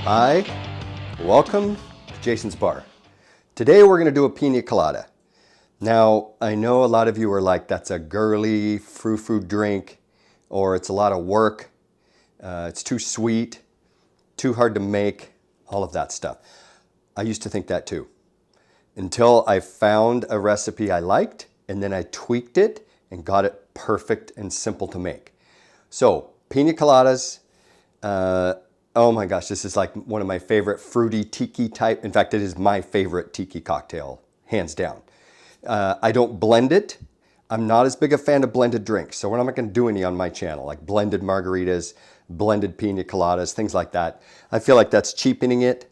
Hi, welcome to Jason's Bar. Today we're going to do a pina colada. Now, I know a lot of you are like, that's a girly frou-frou drink, or it's a lot of work, it's too sweet, too hard to make, all of that stuff. I used to think that too, until I found a recipe I liked, and then I tweaked it and got it perfect and simple to make. So, pina coladas, oh my gosh, this is like one of my favorite fruity tiki type. In fact, it is my favorite tiki cocktail, hands down. I don't blend it. I'm not as big a fan of blended drinks, so we're not going to do any on my channel, like blended margaritas, blended pina coladas, things like that. I feel like that's cheapening it.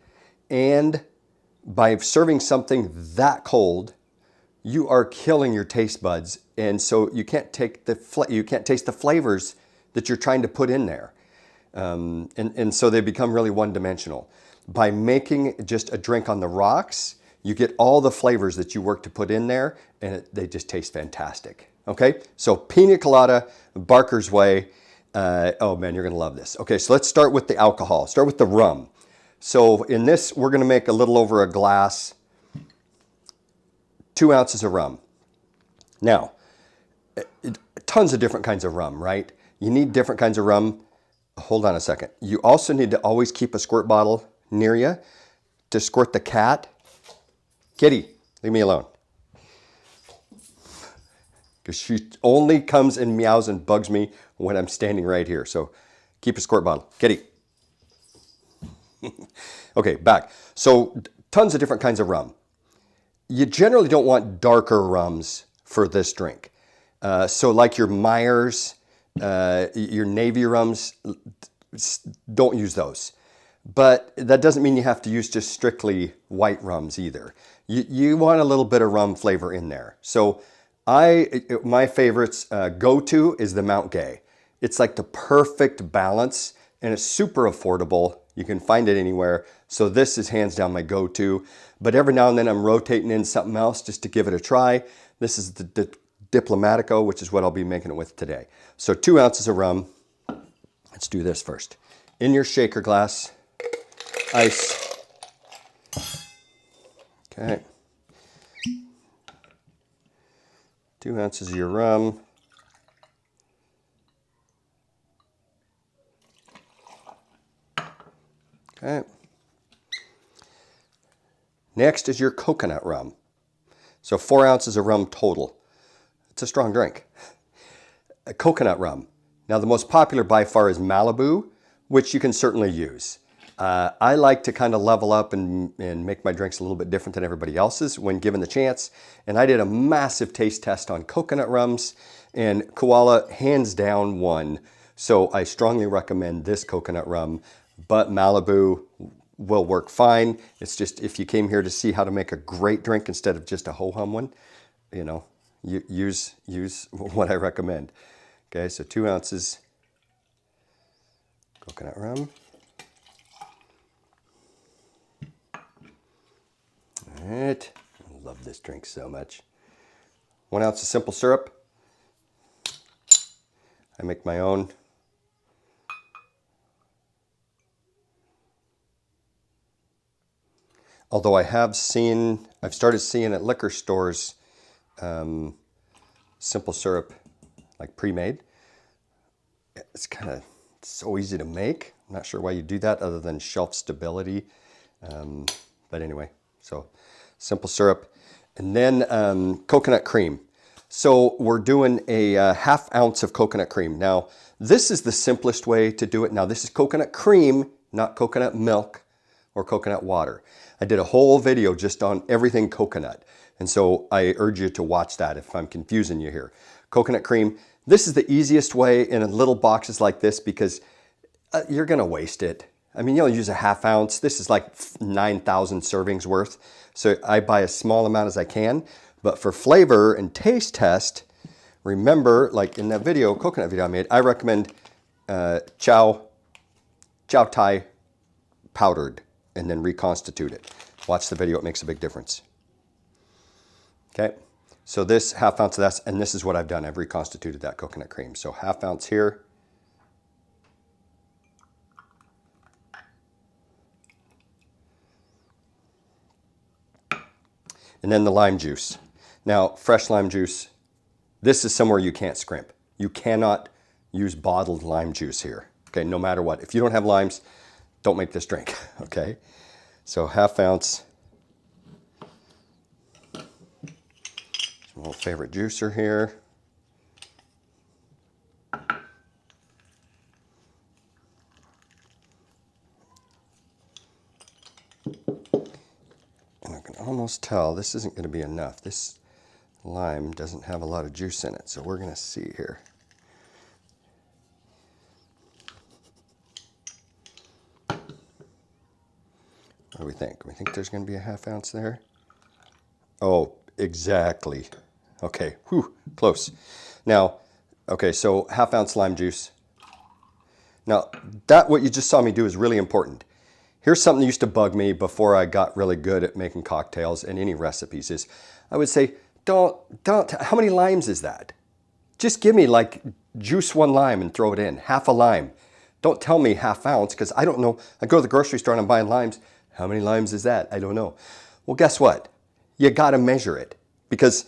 And by serving something that cold, you are killing your taste buds, and so you can't taste the flavors that you're trying to put in there. And so they become really one-dimensional. By making just a drink on the rocks, you get all the flavors that you work to put in there, and they just taste fantastic. Okay, so pina colada, Barker's way. Oh man, you're gonna love this. Okay, so let's start with the alcohol. Start with the rum. So in this, we're gonna make a little over a glass, 2 ounces of rum. Now, tons of different kinds of rum, right? You need different kinds of rum. Hold on a second. You also need to always keep a squirt bottle near you to squirt the cat. Kitty, leave me alone. Because she only comes and meows and bugs me when I'm standing right here. So keep a squirt bottle. Kitty. Okay, back. So tons of different kinds of rum. You generally don't want darker rums for this drink. So like your Myers, your Navy rums, don't use those. But that doesn't mean you have to use just strictly white rums either. You want a little bit of rum flavor in there. So my favorites go-to is the Mount Gay. It's like the perfect balance, and it's super affordable. You can find it anywhere. So this is hands down my go-to. But every now and then I'm rotating in something else just to give it a try. This is the Diplomatico, which is what I'll be making it with today. So 2 ounces of rum. Let's do this first. In your shaker glass, ice. Okay. 2 ounces of your rum. Okay. Next is your coconut rum. So 4 ounces of rum total. It's a strong drink. A coconut rum. Now the most popular by far is Malibu, which you can certainly use. I like to kind of level up and make my drinks a little bit different than everybody else's when given the chance. And I did a massive taste test on coconut rums, and Koala hands down won. So I strongly recommend this coconut rum, but Malibu will work fine. It's just if you came here to see how to make a great drink instead of just a ho-hum one, you know, use what I recommend. Okay, so 2 ounces coconut rum. All right, I love this drink so much. 1 ounce of simple syrup. I make my own. Although I've started seeing at liquor stores simple syrup, like pre-made. It's kind of so easy to make. I'm not sure why you do that other than shelf stability. But anyway, so simple syrup. And then coconut cream. So we're doing a ½ ounce of coconut cream. Now, this is the simplest way to do it. Now, this is coconut cream, not coconut milk or coconut water. I did a whole video just on everything coconut. And so I urge you to watch that if I'm confusing you here. Coconut cream. This is the easiest way in little boxes like this because you're going to waste it. I mean, you'll use a ½ ounce. This is like 9,000 servings worth. So I buy as small amount as I can. But for flavor and taste test, remember, like in that video, coconut video I made, I recommend Chao Thai powdered and then reconstitute it. Watch the video, it makes a big difference. Okay, so this ½ ounce of that, and this is what I've done. I've reconstituted that coconut cream. So ½ ounce here. And then the lime juice. Now, fresh lime juice, this is somewhere you can't scrimp. You cannot use bottled lime juice here, okay, no matter what. If you don't have limes, don't make this drink, okay? So ½ ounce. My old favorite juicer here. And I can almost tell this isn't going to be enough. This lime doesn't have a lot of juice in it, so we're going to see here. What do we think? We think there's going to be a ½ ounce there? Oh, exactly. Okay, whew, close. Now, okay, so ½ ounce lime juice. Now, what you just saw me do is really important. Here's something that used to bug me before I got really good at making cocktails and any recipes is I would say, how many limes is that? Just give me like juice 1 lime and throw it in, ½ a lime. Don't tell me ½ ounce because I don't know. I go to the grocery store and I'm buying limes. How many limes is that? I don't know. Well, guess what? You got to measure it because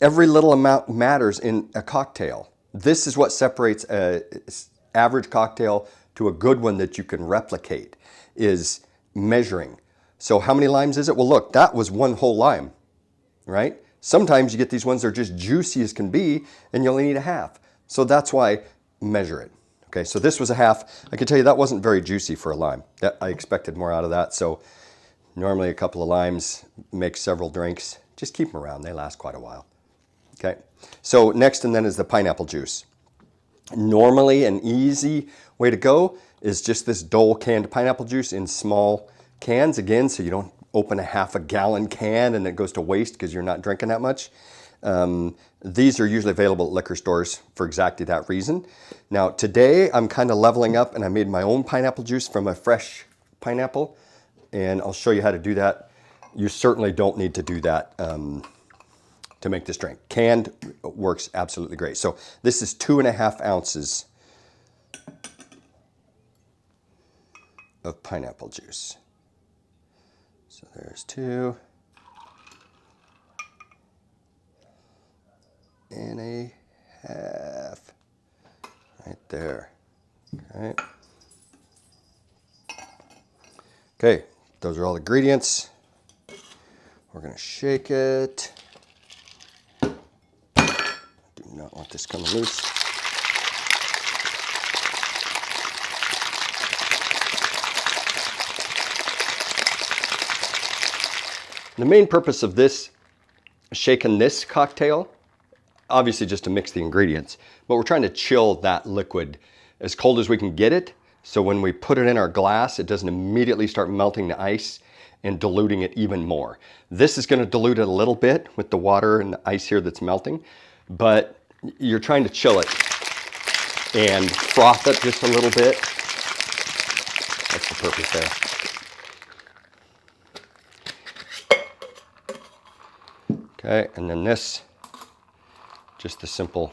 every little amount matters in a cocktail. This is what separates an average cocktail to a good one that you can replicate is measuring. So how many limes is it? Well, look, that was 1 whole lime, right? Sometimes you get these ones that are just juicy as can be and you only need a half. So that's why measure it. Okay, so this was a half. I can tell you that wasn't very juicy for a lime. I expected more out of that. So normally a couple of limes make several drinks. Just keep them around. They last quite a while. Okay, so next and then is the pineapple juice. Normally an easy way to go is just this Dole canned pineapple juice in small cans again, so you don't open a ½ a gallon can and it goes to waste because you're not drinking that much. These are usually available at liquor stores for exactly that reason. Now today I'm kind of leveling up and I made my own pineapple juice from a fresh pineapple and I'll show you how to do that. You certainly don't need to do that to make this drink. Canned works absolutely great. So this is 2½ ounces of pineapple juice. So there's 2 and a half right there. Okay. Okay, those are all the ingredients. We're going to shake it. Do not want this coming loose. The main purpose of this, shaking this cocktail, obviously just to mix the ingredients, but we're trying to chill that liquid as cold as we can get it. So when we put it in our glass, it doesn't immediately start melting the ice and diluting it even more. This is going to dilute it a little bit with the water and the ice here that's melting, but you're trying to chill it and froth it just a little bit. That's the purpose there. Okay, and then this, just the simple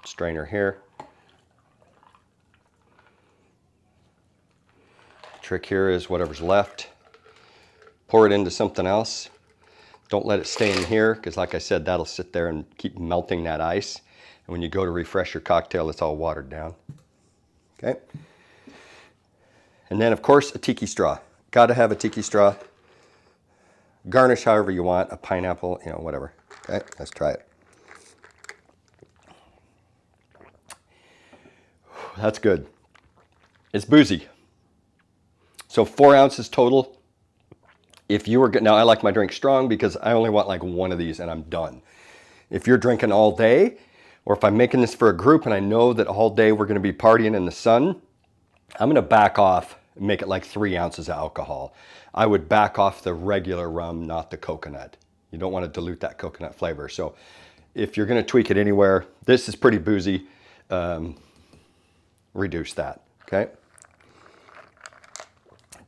strainer here. The trick here is whatever's left, pour it into something else. Don't let it stay in here because like I said, that'll sit there and keep melting that ice. And when you go to refresh your cocktail, it's all watered down. Okay. And then of course, a tiki straw. Got to have a tiki straw. Garnish however you want, a pineapple, you know, whatever. Okay, let's try it. That's good. It's boozy. So 4 ounces total. If you were good, now I like my drink strong because I only want like 1 of these and I'm done. If you're drinking all day, or if I'm making this for a group and I know that all day we're going to be partying in the sun, I'm going to back off and make it like 3 ounces of alcohol. I would back off the regular rum, not the coconut. You don't want to dilute that coconut flavor. So if you're going to tweak it anywhere, this is pretty boozy. Reduce that, okay?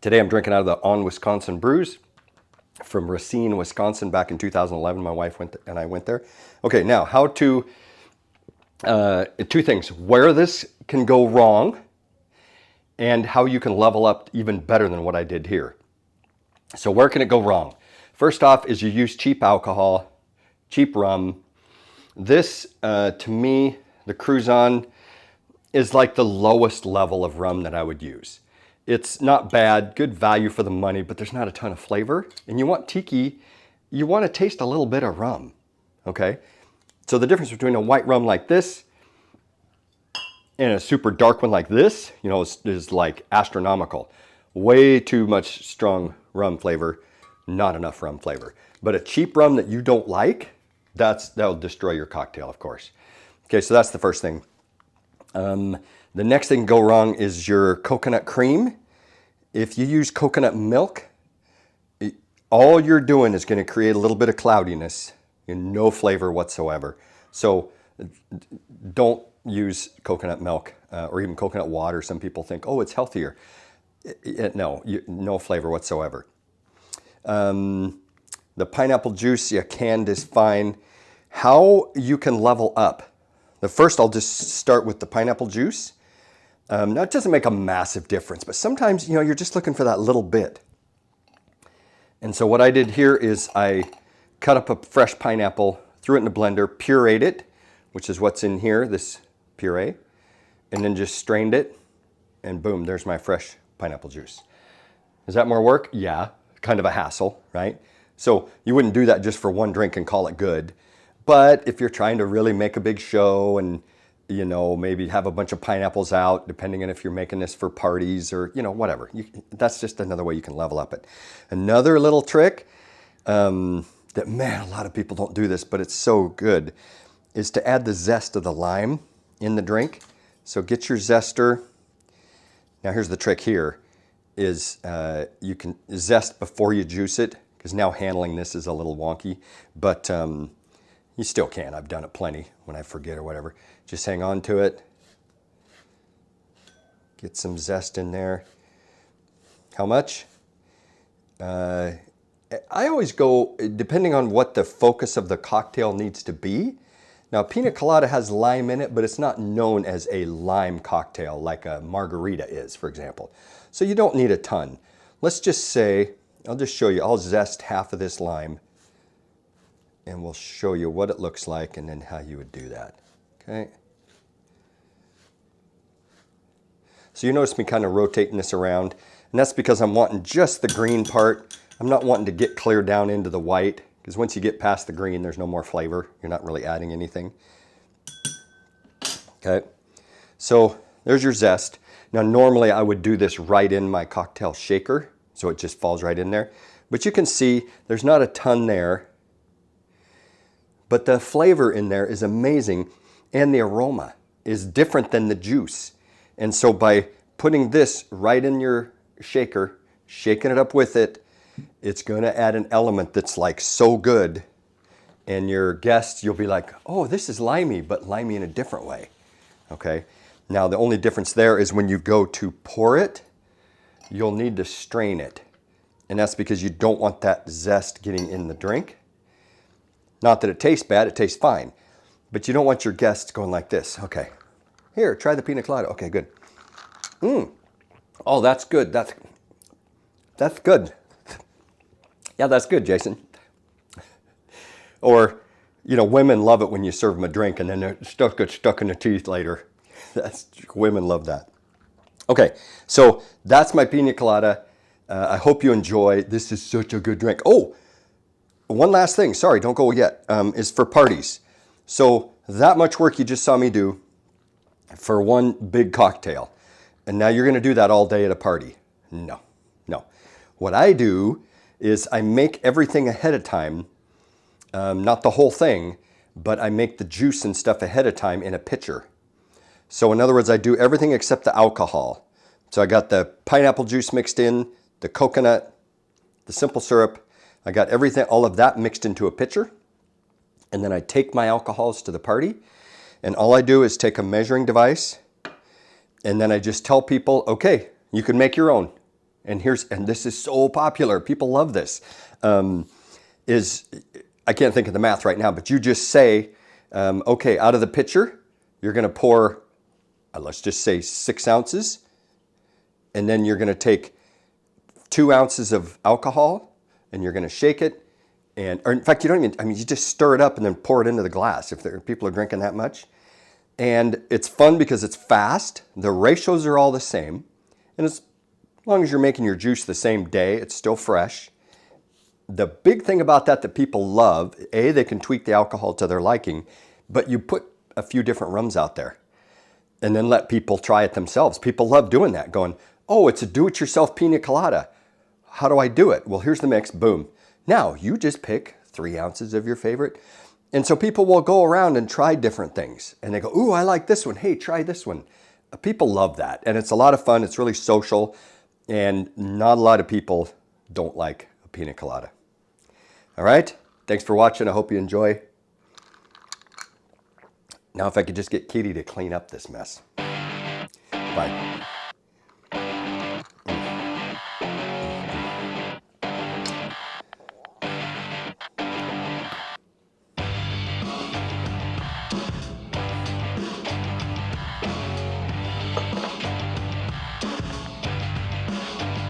Today I'm drinking out of the On Wisconsin Brews from Racine, Wisconsin back in 2011. My wife and I went there. Okay, now how to, 2 things. Where this can go wrong and how you can level up even better than what I did here. So where can it go wrong? First off is you use cheap alcohol, cheap rum. This, to me, the Cruzan is like the lowest level of rum that I would use. It's not bad, good value for the money, but there's not a ton of flavor. And you want tiki, you want to taste a little bit of rum, okay? So the difference between a white rum like this and a super dark one like this, you know, is like astronomical. Way too much strong rum flavor, not enough rum flavor. But a cheap rum that you don't like, that'll destroy your cocktail, of course. Okay, so that's the first thing. The next thing to go wrong is your coconut cream. If you use coconut milk, all you're doing is going to create a little bit of cloudiness and no flavor whatsoever. So don't use coconut milk or even coconut water. Some people think, oh, it's healthier. No, no flavor whatsoever. The pineapple juice, yeah, canned is fine. How you can level up. First, I'll just start with the pineapple juice. Now, it doesn't make a massive difference, but sometimes, you know, you're just looking for that little bit. And so what I did here is I cut up a fresh pineapple, threw it in the blender, pureed it, which is what's in here, this puree, and then just strained it, and boom, there's my fresh pineapple juice. Is that more work? Yeah, kind of a hassle, right? So you wouldn't do that just for one drink and call it good. But if you're trying to really make a big show and, you know, maybe have a bunch of pineapples out, depending on if you're making this for parties or, you know, whatever. That's just another way you can level up it. Another little trick that, man, a lot of people don't do this, but it's so good, is to add the zest of the lime in the drink. So get your zester. Now here's the trick here, is you can zest before you juice it, because now handling this is a little wonky, but you still can. I've done it plenty when I forget or whatever. Just hang on to it. Get some zest in there. How much? I always go, depending on what the focus of the cocktail needs to be. Now, pina colada has lime in it, but it's not known as a lime cocktail like a margarita is, for example. So you don't need a ton. Let's just say, I'll just show you, I'll zest half of this lime, and we'll show you what it looks like and then how you would do that, okay? So you notice me kind of rotating this around, and that's because I'm wanting just the green part. I'm not wanting to get clear down into the white, because once you get past the green, there's no more flavor. You're not really adding anything. Okay, so there's your zest. Now, normally I would do this right in my cocktail shaker, so it just falls right in there. But you can see there's not a ton there. But the flavor in there is amazing, and the aroma is different than the juice. And so by putting this right in your shaker, shaking it up with it, it's going to add an element that's like so good. And your guests, you'll be like, oh, this is limey, but limey in a different way. Okay. Now, the only difference there is when you go to pour it, you'll need to strain it. And that's because you don't want that zest getting in the drink. Not that it tastes bad, it tastes fine. But you don't want your guests going like this. Okay, here, try the pina colada. Okay, good. Oh, that's good. That's good. Yeah, that's good, Jason. Or, you know, women love it when you serve them a drink and then their stuff gets stuck in their teeth later. Women love that. Okay, so that's my pina colada. I hope you enjoy. This is such a good drink. Oh, one last thing, sorry, don't go yet, is for parties. So that much work you just saw me do for one big cocktail. And now you're gonna do that all day at a party. No, no. What I do is I make everything ahead of time, not the whole thing, but I make the juice and stuff ahead of time in a pitcher. So in other words, I do everything except the alcohol. So I got the pineapple juice mixed in, the coconut, the simple syrup, I got everything, all of that mixed into a pitcher, and then I take my alcohols to the party, and all I do is take a measuring device, and then I just tell people, okay, you can make your own. And this is so popular, people love this, I can't think of the math right now, but you just say, okay, out of the pitcher, you're gonna pour, let's just say 6 ounces, and then you're gonna take 2 ounces of alcohol, and you're going to shake it, or in fact, you don't even, I mean, you just stir it up and then pour it into the glass if people are drinking that much. And it's fun because it's fast. The ratios are all the same. And as long as you're making your juice the same day, it's still fresh. The big thing about that people love, they can tweak the alcohol to their liking, but you put a few different rums out there and then let people try it themselves. People love doing that, going, oh, it's a do-it-yourself pina colada. How do I do it? Well, here's the mix, boom. Now, you just pick 3 ounces of your favorite. And so people will go around and try different things. And they go, ooh, I like this one. Hey, try this one. People love that. And it's a lot of fun. It's really social. And not a lot of people don't like a pina colada. All right. Thanks for watching. I hope you enjoy. Now, if I could just get Kitty to clean up this mess. Bye.